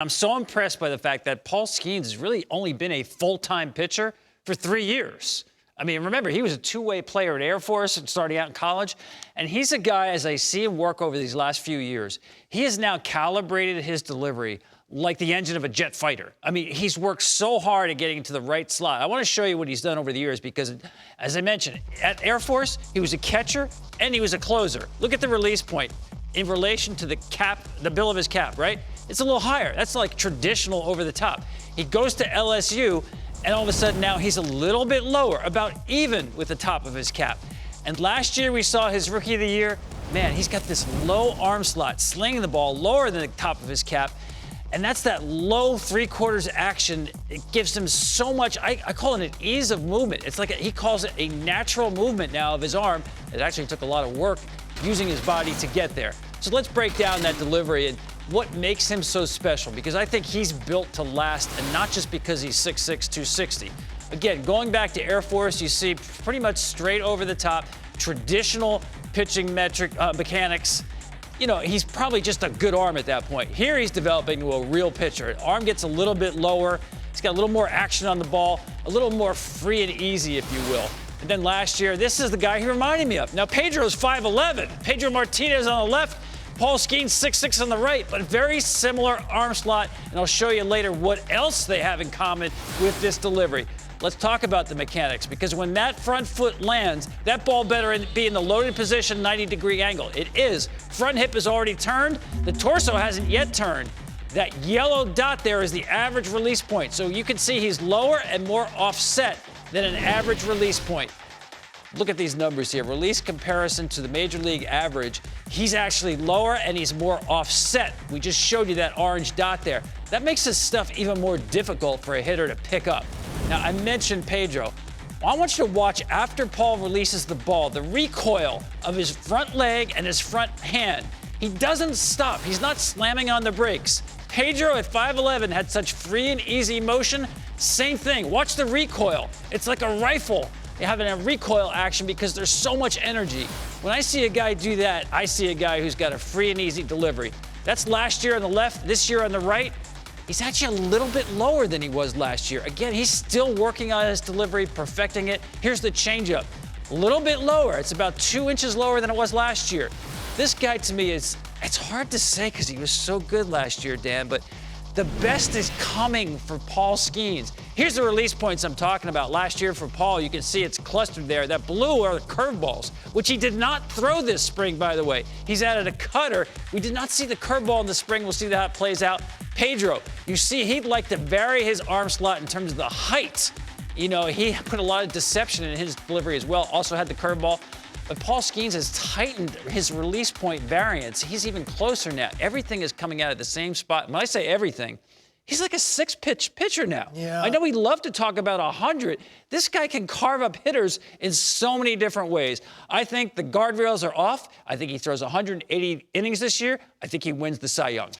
I'm so impressed by the fact that Paul Skenes has really only been a full-time pitcher for 3 years. I mean, remember, he was a two-way player at Air Force and starting out in college. And he's a guy, as I see him work over these last few years, he has now calibrated his delivery like the engine of a jet fighter. I mean, he's worked so hard at getting into the right slot. I want to show you what he's done over the years because, as I mentioned, at Air Force, he was a catcher and he was a closer. Look at the release point in relation to the cap, the bill of his cap, right? It's a little higher. That's like traditional over the top. He goes to LSU, and all of a sudden now he's a little bit lower, about even with the top of his cap. And last year we saw his Rookie of the Year. Man, he's got this low arm slot, slinging the ball lower than the top of his cap. And that's that low three-quarters action. It gives him so much, I call it an ease of movement. It's like he calls it a natural movement now of his arm. It actually took a lot of work using his body to get there. So let's break down that delivery and what makes him so special, because I think he's built to last, and not just because he's 6'6", 260. Again, going back to Air Force, you see pretty much straight over the top, traditional pitching mechanics. You know, he's probably just a good arm at that point. Here he's developing to a real pitcher. Arm gets a little bit lower. He's got a little more action on the ball, a little more free and easy, if you will. And then last year, this is the guy he reminded me of. Now, Pedro's 5'11". Pedro Martinez on the left. Paul Skenes 6'6" on the right, but very similar arm slot. And I'll show you later what else they have in common with this delivery. Let's talk about the mechanics, because when that front foot lands, that ball better be in the loaded position, 90-degree angle. It is. Front hip is already turned. The torso hasn't yet turned. That yellow dot there is the average release point. So you can see he's lower and more offset than an average release point. Look at these numbers here. Release comparison to the Major League average. He's actually lower and he's more offset. We just showed you that orange dot there. That makes this stuff even more difficult for a hitter to pick up. Now, I mentioned Pedro. I want you to watch after Paul releases the ball, the recoil of his front leg and his front hand. He doesn't stop. He's not slamming on the brakes. Pedro at 5'11" had such free and easy motion. Same thing. Watch the recoil. It's like a rifle. They have a recoil action because there's so much energy. When I see a guy do that, I see a guy who's got a free and easy delivery. That's last year on the left, this year on the right. He's actually a little bit lower than he was last year. Again, he's still working on his delivery, perfecting it. Here's the changeup. A little bit lower. It's about 2 inches lower than it was last year. This guy, to me, it's hard to say because he was so good last year, Dan, but the best is coming for Paul Skenes. Here's the release points I'm talking about. Last year for Paul, you can see it's clustered there. That blue are the curveballs, which he did not throw this spring, by the way. He's added a cutter. We did not see the curveball in the spring. We'll see how it plays out. Pedro, you see he'd like to vary his arm slot in terms of the height. You know, he put a lot of deception in his delivery as well. Also had the curveball. But Paul Skenes has tightened his release point variance. He's even closer now. Everything is coming out at the same spot. When I say everything, he's like a 6-pitch pitcher now. Yeah. I know we love to talk about 100. This guy can carve up hitters in so many different ways. I think the guardrails are off. I think he throws 180 innings this year. I think he wins the Cy Young.